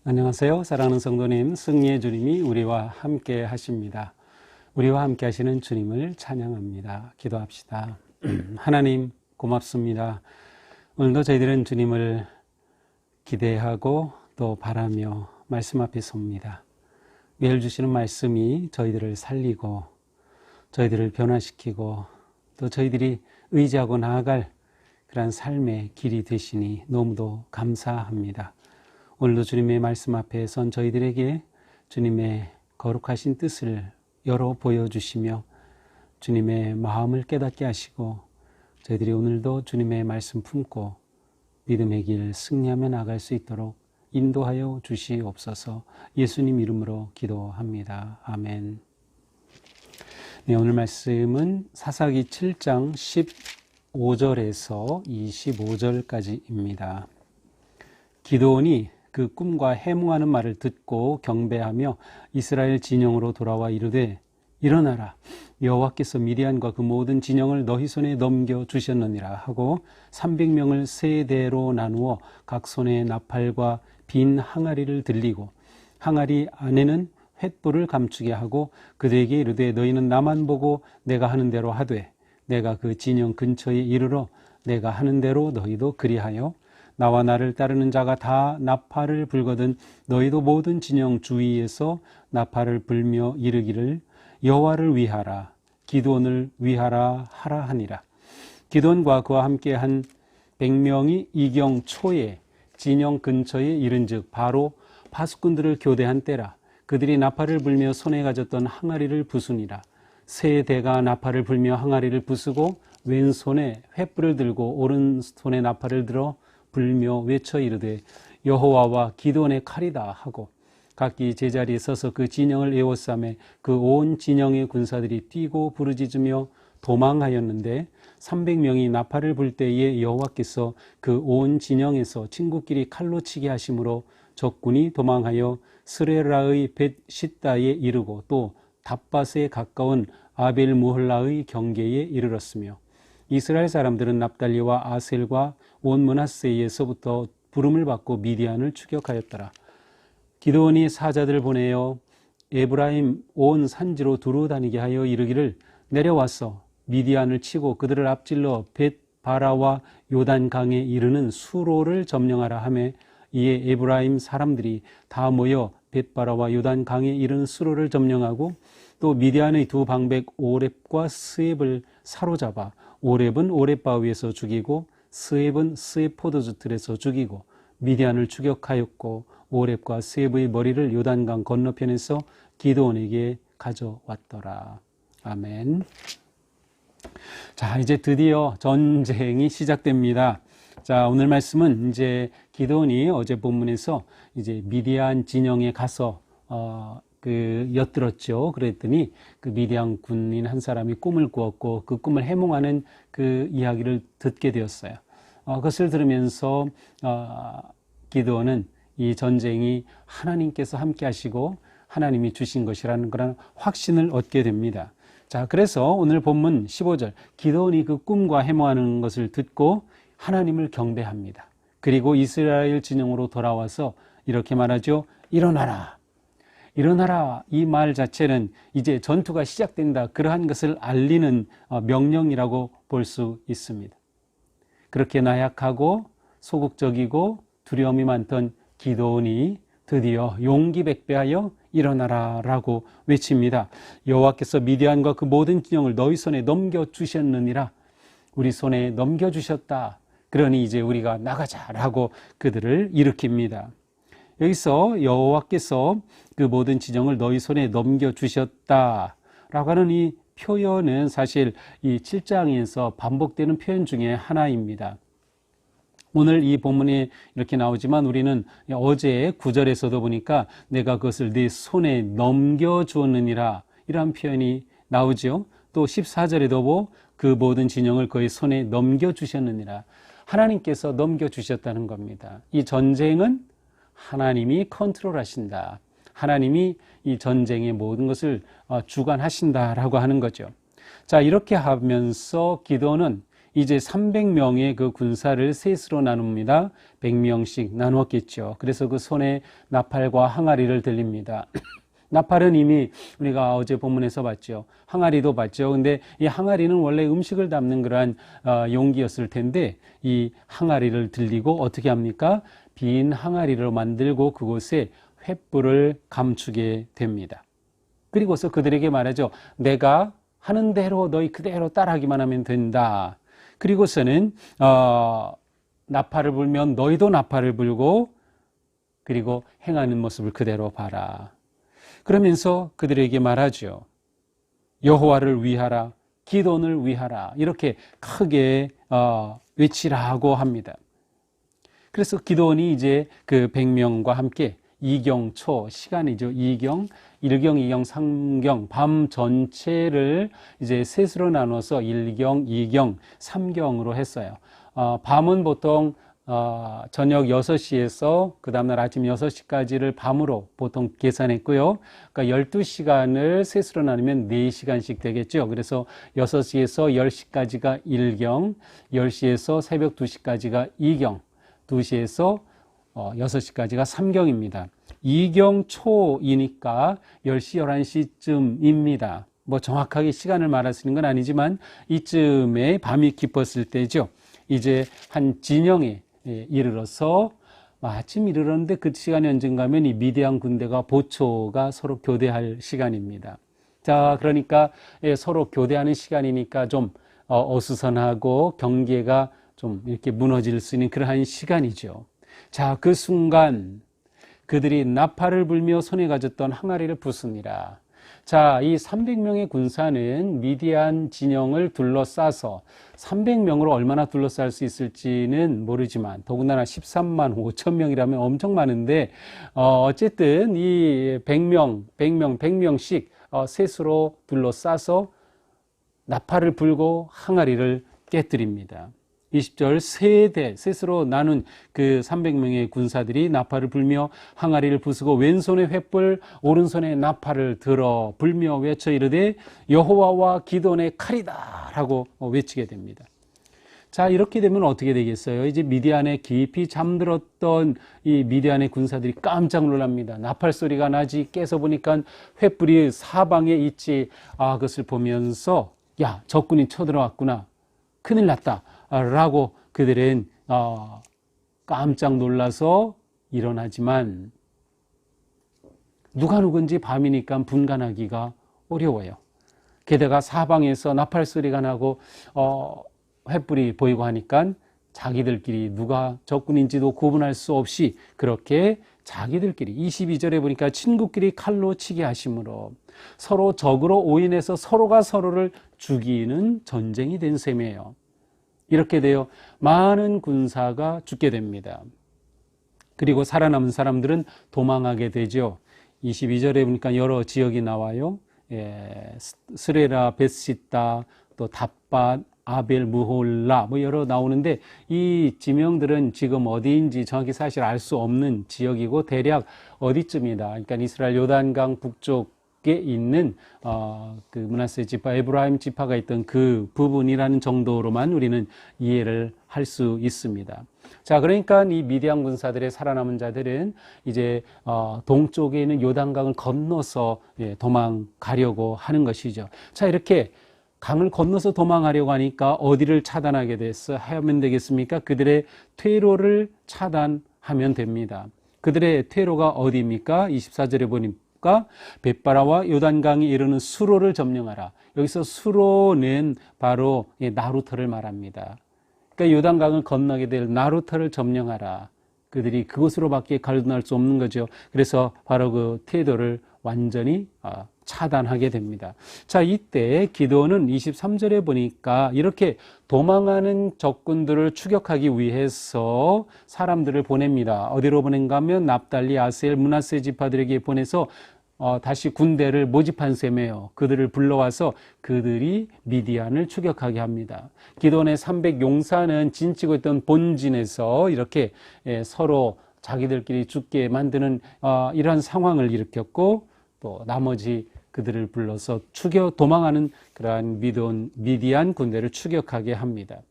안녕하세요. 사랑하는 성도님, 승리의 주님이 우리와 함께 하십니다. 우리와 함께 하시는 주님을 찬양합니다. 기도합시다. 하나님 고맙습니다. 오늘도 저희들은 주님을 기대하고 또 바라며 말씀 앞에 섭니다. 매일 주시는 말씀이 저희들을 살리고 저희들을 변화시키고 또 저희들이 의지하고 나아갈 그러한 삶의 길이 되시니 너무도 감사합니다. 오늘도 주님의 말씀 앞에 선 저희들에게 주님의 거룩하신 뜻을 열어 보여주시며 주님의 마음을 깨닫게 하시고 저희들이 오늘도 주님의 말씀 품고 믿음의 길 승리하며 나갈 수 있도록 인도하여 주시옵소서. 예수님 이름으로 기도합니다. 아멘. 네, 오늘 말씀은 사사기 7장 15절에서 25절까지입니다. 기드온이 그 꿈과 해몽하는 말을 듣고 경배하며 이스라엘 진영으로 돌아와 이르되 일어나라, 여호와께서 미디안과 그 모든 진영을 너희 손에 넘겨주셨느니라 하고 300명을 세 대로 나누어 각 손에 나팔과 빈 항아리를 들리고 항아리 안에는 횃불을 감추게 하고 그들에게 이르되 너희는 나만 보고 내가 하는 대로 하되 내가 그 진영 근처에 이르러 내가 하는 대로 너희도 그리하여 나와 나를 따르는 자가 다 나팔을 불거든 너희도 모든 진영 주위에서 나팔을 불며 이르기를 여호와를 위하라, 기드온을 위하라 하라 하니라. 기드온과 그와 함께 한 100명이 이경 초에 진영 근처에 이른즉 바로 파수꾼들을 교대한 때라. 그들이 나팔을 불며 손에 가졌던 항아리를 부수니라. 세 대가 나팔을 불며 항아리를 부수고 왼손에 횃불을 들고 오른손에 나팔을 들어 불며 외쳐 이르되 여호와와 기드온의 칼이다 하고 각기 제자리에 서서 그 진영을 에워싸매 그 온 진영의 군사들이 뛰고 부르짖으며 도망하였는데 300명이 나팔을 불 때에 여호와께서 그 온 진영에서 친구끼리 칼로 치게 하심으로 적군이 도망하여 스레라의 벳시다에 이르고 또 답밭에 가까운 아벨무홀라의 경계에 이르렀으며 이스라엘 사람들은 납달리와 아셀과 온 므낫세에서부터 부름을 받고 미디안을 추격하였더라. 기드온이 사자들을 보내어 에브라임 온 산지로 두루 다니게 하여 이르기를 내려와서 미디안을 치고 그들을 앞질러 벳바라와 요단강에 이르는 수로를 점령하라 하매 이에 에브라임 사람들이 다 모여 벳바라와 요단강에 이르는 수로를 점령하고 또 미디안의 두 방백 오렙과 스웹을 사로잡아 오렙은 오렙 바위에서 죽이고 스웹은 스웹 포도주 틀에서 죽이고 미디안을 추격하였고 오렙과 스웹의 머리를 요단강 건너편에서 기드온에게 가져왔더라. 아멘. 자, 이제 드디어 전쟁이 시작됩니다. 자, 오늘 말씀은 이제 기드온이 어제 본문에서 이제 미디안 진영에 가서 엿들었죠. 그랬더니 그 미디안 군인 한 사람이 꿈을 꾸었고 그 꿈을 해몽하는 그 이야기를 듣게 되었어요. 그것을 들으면서 기드온은 이 전쟁이 하나님께서 함께 하시고 하나님이 주신 것이라는 그런 확신을 얻게 됩니다. 자, 그래서 오늘 본문 15절 기드온이 그 꿈과 해몽하는 것을 듣고 하나님을 경배합니다. 그리고 이스라엘 진영으로 돌아와서 이렇게 말하죠. 일어나라. 일어나라. 이 말 자체는 이제 전투가 시작된다. 그러한 것을 알리는 명령이라고 볼 수 있습니다. 그렇게 나약하고 소극적이고 두려움이 많던 기드온이 드디어 용기백배하여 일어나라 라고 외칩니다. 여호와께서 미디안과 그 모든 진영을 너희 손에 넘겨주셨느니라. 우리 손에 넘겨주셨다. 그러니 이제 우리가 나가자라고 그들을 일으킵니다. 여기서 여호와께서 그 모든 진영을 너희 손에 넘겨주셨다라고 하는 이 표현은 사실 이 7장에서 반복되는 표현 중에 하나입니다. 오늘 이 본문에 이렇게 나오지만 우리는 어제 9절에서도 보니까 내가 그것을 네 손에 넘겨주었느니라 이러한 표현이 나오죠. 또 14절에도 그 모든 진영을 그의 손에 넘겨주셨느니라. 하나님께서 넘겨주셨다는 겁니다. 이 전쟁은 하나님이 컨트롤하신다. 하나님이 이 전쟁의 모든 것을 주관하신다라고 하는 거죠. 자, 이렇게 하면서 기드온은 이제 300명의 그 군사를 셋으로 나눕니다. 100명씩 나누었겠죠. 그래서 그 손에 나팔과 항아리를 들립니다. 나팔은 이미 우리가 어제 본문에서 봤죠. 항아리도 봤죠. 근데 이 항아리는 원래 음식을 담는 그러한 용기였을 텐데 이 항아리를 들리고 어떻게 합니까? 빈 항아리로 만들고 그곳에 횃불을 감추게 됩니다. 그리고서 그들에게 말하죠. 내가 하는 대로 너희 그대로 따라하기만 하면 된다. 그리고서는 나팔을 불면 너희도 나팔을 불고 그리고 행하는 모습을 그대로 봐라. 그러면서 그들에게 말하죠. 여호와를 위하라, 기돈을 위하라. 이렇게 크게 외치라고 합니다. 그래서 기돈이 이제 그 100명과 함께 이경초 시간이죠. 이경, 1경, 2경, 3경 밤 전체를 이제 셋으로 나눠서 1경, 2경, 3경으로 했어요. 밤은 보통 저녁 6시에서 그 다음날 아침 6시까지를 밤으로 보통 계산했고요. 그러니까 12시간을 셋으로 나누면 4시간씩 되겠죠. 그래서 6시에서 10시까지가 1경, 10시에서 새벽 2시까지가 2경, 2시에서 6시까지가 3경입니다. 2경 초이니까 10시, 11시쯤입니다. 뭐 정확하게 시간을 말할 수 있는 건 아니지만 이쯤에 밤이 깊었을 때죠. 이제 한 진영에 이르러서 마침 이르렀는데 그 시간이 언젠가 하면 이 미디안 군대가 보초가 서로 교대할 시간입니다. 자, 그러니까 서로 교대하는 시간이니까 좀 어수선하고 경계가 좀 이렇게 무너질 수 있는 그러한 시간이죠. 자, 그 순간 그들이 나팔을 불며 손에 가졌던 항아리를 부숩니다. 자, 이 300명의 군사는 미디안 진영을 둘러싸서 300명으로 얼마나 둘러쌀 수 있을지는 모르지만 더군다나 13만 5천 명이라면 엄청 많은데 어쨌든 이 100명씩 셋으로 둘러싸서 나팔을 불고 항아리를 깨뜨립니다. 20절 셋으로 나눈 그 300명의 군사들이 나팔을 불며 항아리를 부수고 왼손에 횃불 오른손에 나팔을 들어 불며 외쳐 이르되 여호와와 기돈의 칼이다 라고 외치게 됩니다. 자, 이렇게 되면 어떻게 되겠어요? 이제 미디안에 깊이 잠들었던 이 미디안의 군사들이 깜짝 놀랍니다. 나팔 소리가 나지 깨서 보니까 횃불이 사방에 있지. 그것을 보면서 야, 적군이 쳐들어왔구나. 큰일 났다. 라고 그들은 깜짝 놀라서 일어나지만 누군지 밤이니까 분간하기가 어려워요. 게다가 사방에서 나팔 소리가 나고 횃불이 보이고 하니까 자기들끼리 누가 적군인지도 구분할 수 없이 그렇게 자기들끼리 22절에 보니까 친구끼리 칼로 치게 하심으로 서로 적으로 오인해서 서로가 서로를 죽이는 전쟁이 된 셈이에요. 이렇게 되어 많은 군사가 죽게 됩니다. 그리고 살아남은 사람들은 도망하게 되죠. 22절에 보니까 여러 지역이 나와요. 스레라, 베시다, 또 답밭, 아벨, 무홀라 뭐 여러 나오는데 이 지명들은 지금 어디인지 정확히 사실 알 수 없는 지역이고 대략 어디쯤이다. 그러니까 이스라엘 요단강 북쪽에 있는 그 므낫세 지파, 에브라임 지파가 있던 그 부분이라는 정도로만 우리는 이해를 할 수 있습니다. 자, 그러니까 이 미디안 군사들의 살아남은 자들은 이제 동쪽에 있는 요단강을 건너서 도망가려고 하는 것이죠. 자, 이렇게 강을 건너서 도망하려고 하니까 어디를 차단하게 됐어? 하면 되겠습니까? 그들의 퇴로를 차단하면 됩니다. 그들의 퇴로가 어디입니까? 24절에 보니까 벳바라와 요단강이 이르는 수로를 점령하라. 여기서 수로는 바로 나루터를 말합니다. 그러니까 요단강을 건너게 될 나루터를 점령하라. 그들이 그곳으로밖에 건널 수 없는 거죠. 그래서 바로 그 퇴로를 완전히 차단하게 됩니다. 자, 이때 기도는 23절에 보니까 이렇게 도망하는 적군들을 추격하기 위해서 사람들을 보냅니다. 어디로 보낸가 하면 납달리, 아셀, 므낫세 지파들에게 보내서 다시 군대를 모집한 셈이에요. 그들을 불러와서 그들이 미디안을 추격하게 합니다. 기돈의 300 용사는 진치고 있던 본진에서 이렇게 서로 자기들끼리 죽게 만드는 이러한 상황을 일으켰고 또 나머지 그들을 불러서 도망하는 그러한 미디안 군대를 추격하게 합니다.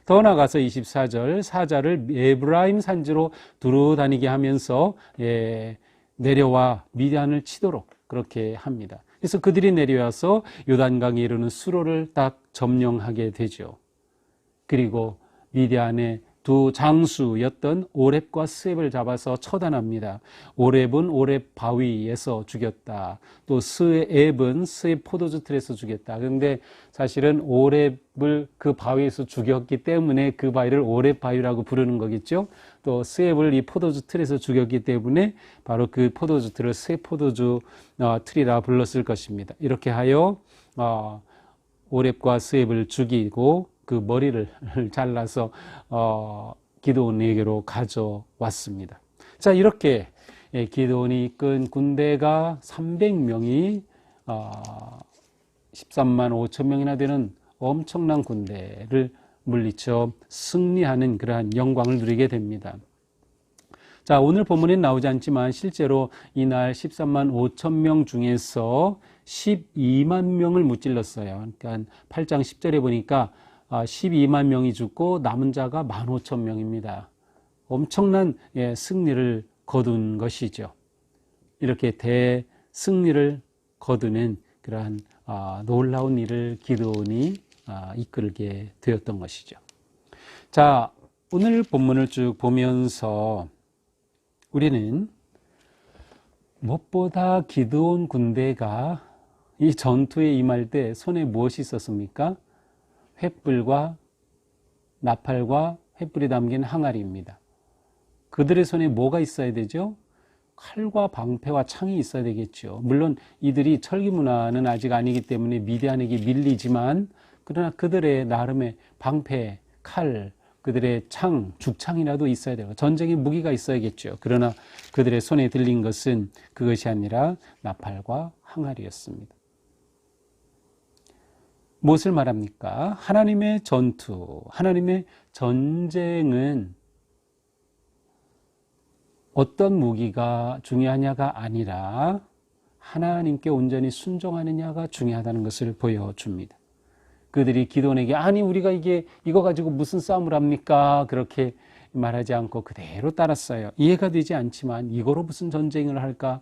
더 나아가서 24절 사자를 에브라임 산지로 두루 다니게 하면서 내려와 미디안을 치도록 그렇게 합니다. 그래서 그들이 내려와서 요단강에 이르는 수로를 딱 점령하게 되죠. 그리고 미디안의 두 장수였던 오렙과 스앱을 잡아서 처단합니다. 오렙은 오렙 바위에서 죽였다. 또 스앱은 스앱 포도주 틀에서 죽였다. 그런데 사실은 오렙을 그 바위에서 죽였기 때문에 그 바위를 오렙 바위라고 부르는 거겠죠. 또 스앱을 이 포도주 틀에서 죽였기 때문에 바로 그 포도주 틀을 스앱 포도주 틀이라 불렀을 것입니다. 이렇게 하여 오렙과 스앱을 죽이고 그 머리를 잘라서 기드온에게로 가져왔습니다. 자, 이렇게 기드온이 이끈 군대가 300명이 13만 5천 명이나 되는 엄청난 군대를 물리쳐 승리하는 그러한 영광을 누리게 됩니다. 자, 오늘 본문에 나오지 않지만 실제로 이날 13만 5천 명 중에서 12만 명을 무찔렀어요. 그러니까 8장 10절에 보니까 12만 명이 죽고 남은 자가 15,000명입니다. 엄청난 승리를 거둔 것이죠. 이렇게 대승리를 거두는 그러한 놀라운 일을 기드온이 이끌게 되었던 것이죠. 자, 오늘 본문을 쭉 보면서 우리는 무엇보다 기드온 군대가 이 전투에 임할 때 손에 무엇이 있었습니까? 횃불과 나팔과 횃불이 담긴 항아리입니다. 그들의 손에 뭐가 있어야 되죠? 칼과 방패와 창이 있어야 되겠죠. 물론 이들이 철기 문화는 아직 아니기 때문에 미디안에게 밀리지만 그러나 그들의 나름의 방패, 칼, 그들의 창, 죽창이라도 있어야 되고 전쟁의 무기가 있어야겠죠. 그러나 그들의 손에 들린 것은 그것이 아니라 나팔과 항아리였습니다. 무엇을 말합니까? 하나님의 전투, 하나님의 전쟁은 어떤 무기가 중요하냐가 아니라 하나님께 온전히 순종하느냐가 중요하다는 것을 보여줍니다. 그들이 기드온에게 아니 우리가 이거 가지고 무슨 싸움을 합니까? 그렇게 말하지 않고 그대로 따랐어요. 이해가 되지 않지만 이거로 무슨 전쟁을 할까?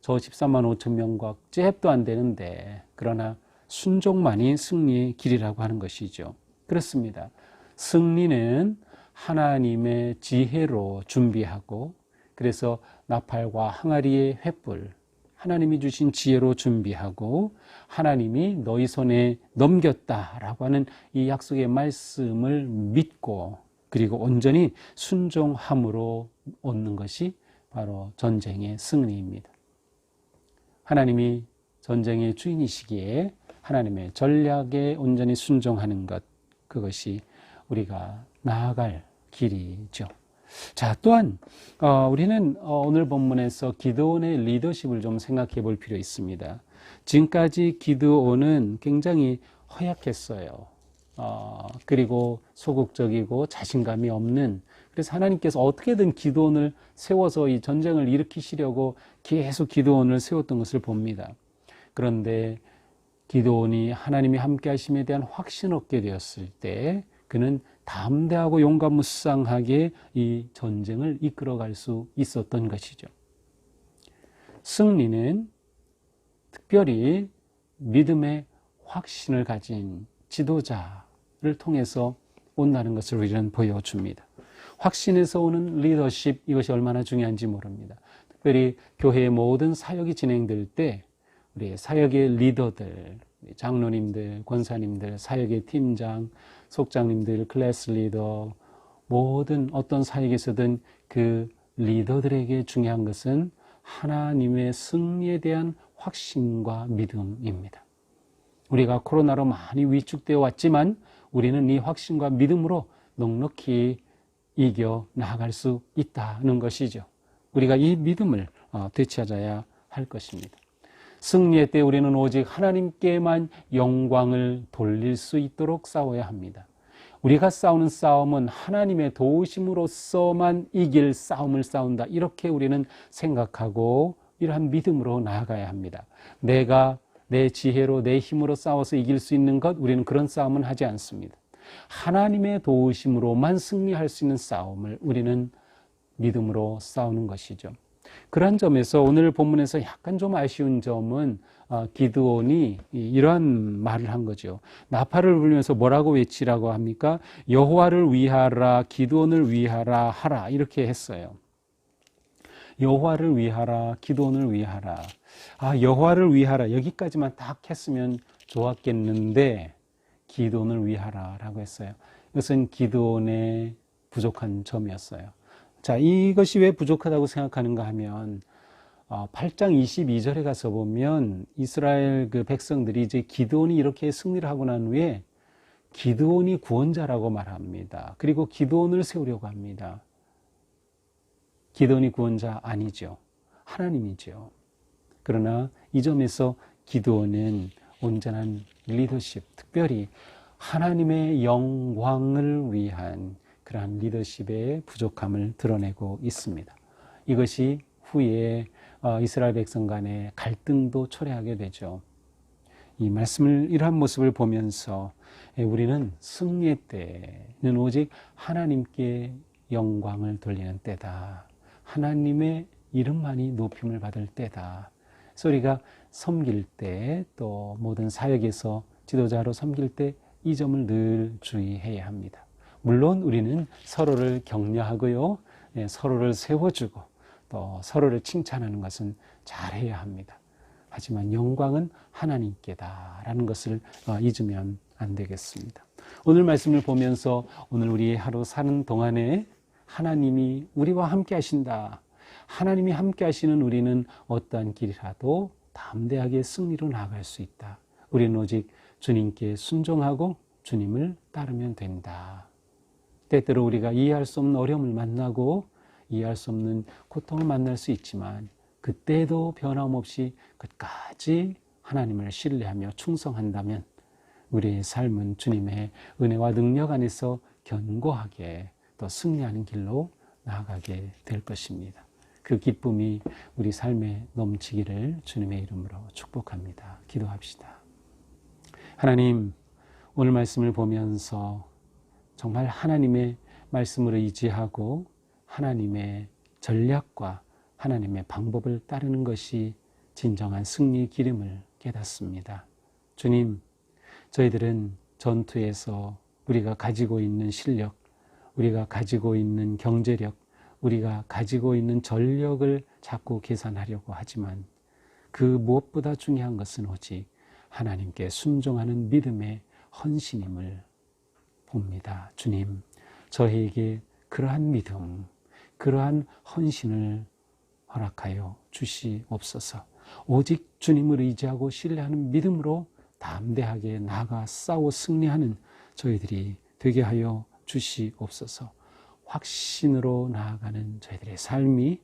저 13만 5천 명과 잽도 안 되는데 그러나 순종만이 승리의 길이라고 하는 것이죠. 그렇습니다. 승리는 하나님의 지혜로 준비하고 그래서 나팔과 항아리의 횃불 하나님이 주신 지혜로 준비하고 하나님이 너희 손에 넘겼다라고 하는 이 약속의 말씀을 믿고 그리고 온전히 순종함으로 얻는 것이 바로 전쟁의 승리입니다. 하나님이 전쟁의 주인이시기에 하나님의 전략에 온전히 순종하는 것, 그것이 우리가 나아갈 길이죠. 자, 또한 우리는 오늘 본문에서 기드온의 리더십을 좀 생각해 볼 필요 있습니다. 지금까지 기드온은 굉장히 허약했어요. 그리고 소극적이고 자신감이 없는, 그래서 하나님께서 어떻게든 기드온을 세워서 이 전쟁을 일으키시려고 계속 기드온을 세웠던 것을 봅니다. 그런데 기드온이 하나님이 함께 하심에 대한 확신을 얻게 되었을 때 그는 담대하고 용감무쌍하게 이 전쟁을 이끌어갈 수 있었던 것이죠. 승리는 특별히 믿음의 확신을 가진 지도자를 통해서 온다는 것을 우리는 보여줍니다. 확신에서 오는 리더십, 이것이 얼마나 중요한지 모릅니다. 특별히 교회의 모든 사역이 진행될 때 우리 사역의 리더들, 장로님들, 권사님들, 사역의 팀장, 속장님들, 클래스 리더, 모든 어떤 사역에서든 그 리더들에게 중요한 것은 하나님의 승리에 대한 확신과 믿음입니다. 우리가 코로나로 많이 위축되어 왔지만 우리는 이 확신과 믿음으로 넉넉히 이겨 나아갈 수 있다는 것이죠. 우리가 이 믿음을 되찾아야 할 것입니다. 승리의 때 우리는 오직 하나님께만 영광을 돌릴 수 있도록 싸워야 합니다. 우리가 싸우는 싸움은 하나님의 도우심으로서만 이길 싸움을 싸운다. 이렇게 우리는 생각하고 이러한 믿음으로 나아가야 합니다. 내가 내 지혜로 내 힘으로 싸워서 이길 수 있는 것, 우리는 그런 싸움은 하지 않습니다. 하나님의 도우심으로만 승리할 수 있는 싸움을 우리는 믿음으로 싸우는 것이죠. 그러한 점에서 오늘 본문에서 약간 좀 아쉬운 점은 기드온이 이러한 말을 한 거죠. 나팔을 불면서 뭐라고 외치라고 합니까? 여호와를 위하라, 기드온을 위하라 하라, 이렇게 했어요. 여호와를 위하라, 기드온을 위하라. 여호와를 위하라, 여기까지만 딱 했으면 좋았겠는데 기드온을 위하라라고 했어요. 이것은 기드온의 부족한 점이었어요. 자, 이것이 왜 부족하다고 생각하는가 하면 8장 22절에 가서 보면 이스라엘 그 백성들이 이제 기드온이 이렇게 승리를 하고 난 후에 기드온이 구원자라고 말합니다. 그리고 기드온을 세우려고 합니다. 기드온이 구원자 아니죠. 하나님이죠. 그러나 이 점에서 기드온은 온전한 리더십, 특별히 하나님의 영광을 위한 그러한 리더십의 부족함을 드러내고 있습니다. 이것이 후에 이스라엘 백성 간의 갈등도 초래하게 되죠. 이 말씀을, 이러한 모습을 보면서 우리는 승리의 때는 오직 하나님께 영광을 돌리는 때다. 하나님의 이름만이 높임을 받을 때다. 그래서 우리가 섬길 때, 또 모든 사역에서 지도자로 섬길 때 이 점을 늘 주의해야 합니다. 물론 우리는 서로를 격려하고요, 서로를 세워주고 또 서로를 칭찬하는 것은 잘해야 합니다. 하지만 영광은 하나님께다라는 것을 잊으면 안 되겠습니다. 오늘 말씀을 보면서 오늘 우리 하루 사는 동안에 하나님이 우리와 함께 하신다. 하나님이 함께 하시는 우리는 어떠한 길이라도 담대하게 승리로 나아갈 수 있다. 우리는 오직 주님께 순종하고 주님을 따르면 된다. 때때로 우리가 이해할 수 없는 어려움을 만나고 이해할 수 없는 고통을 만날 수 있지만 그때도 변함없이 끝까지 하나님을 신뢰하며 충성한다면 우리의 삶은 주님의 은혜와 능력 안에서 견고하게 또 승리하는 길로 나아가게 될 것입니다. 그 기쁨이 우리 삶에 넘치기를 주님의 이름으로 축복합니다. 기도합시다. 하나님, 오늘 말씀을 보면서 정말 하나님의 말씀으로 의지하고 하나님의 전략과 하나님의 방법을 따르는 것이 진정한 승리의 길임을 깨닫습니다. 주님, 저희들은 전투에서 우리가 가지고 있는 실력, 우리가 가지고 있는 경제력, 우리가 가지고 있는 전력을 자꾸 계산하려고 하지만 그 무엇보다 중요한 것은 오직 하나님께 순종하는 믿음의 헌신임을 봅니다. 주님, 저희에게 그러한 믿음, 그러한 헌신을 허락하여 주시옵소서. 오직 주님을 의지하고 신뢰하는 믿음으로 담대하게 나아가 싸워 승리하는 저희들이 되게 하여 주시옵소서. 확신으로 나아가는 저희들의 삶이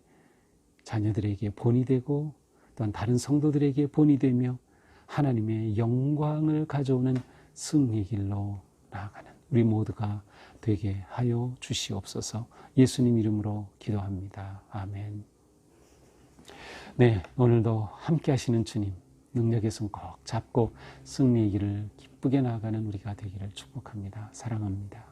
자녀들에게 본이 되고 또한 다른 성도들에게 본이 되며 하나님의 영광을 가져오는 승리 길로 나아가는 우리 모두가 되게 하여 주시옵소서. 예수님 이름으로 기도합니다. 아멘. 네, 오늘도 함께 하시는 주님 능력의 손 꼭 잡고 승리의 길을 기쁘게 나아가는 우리가 되기를 축복합니다. 사랑합니다.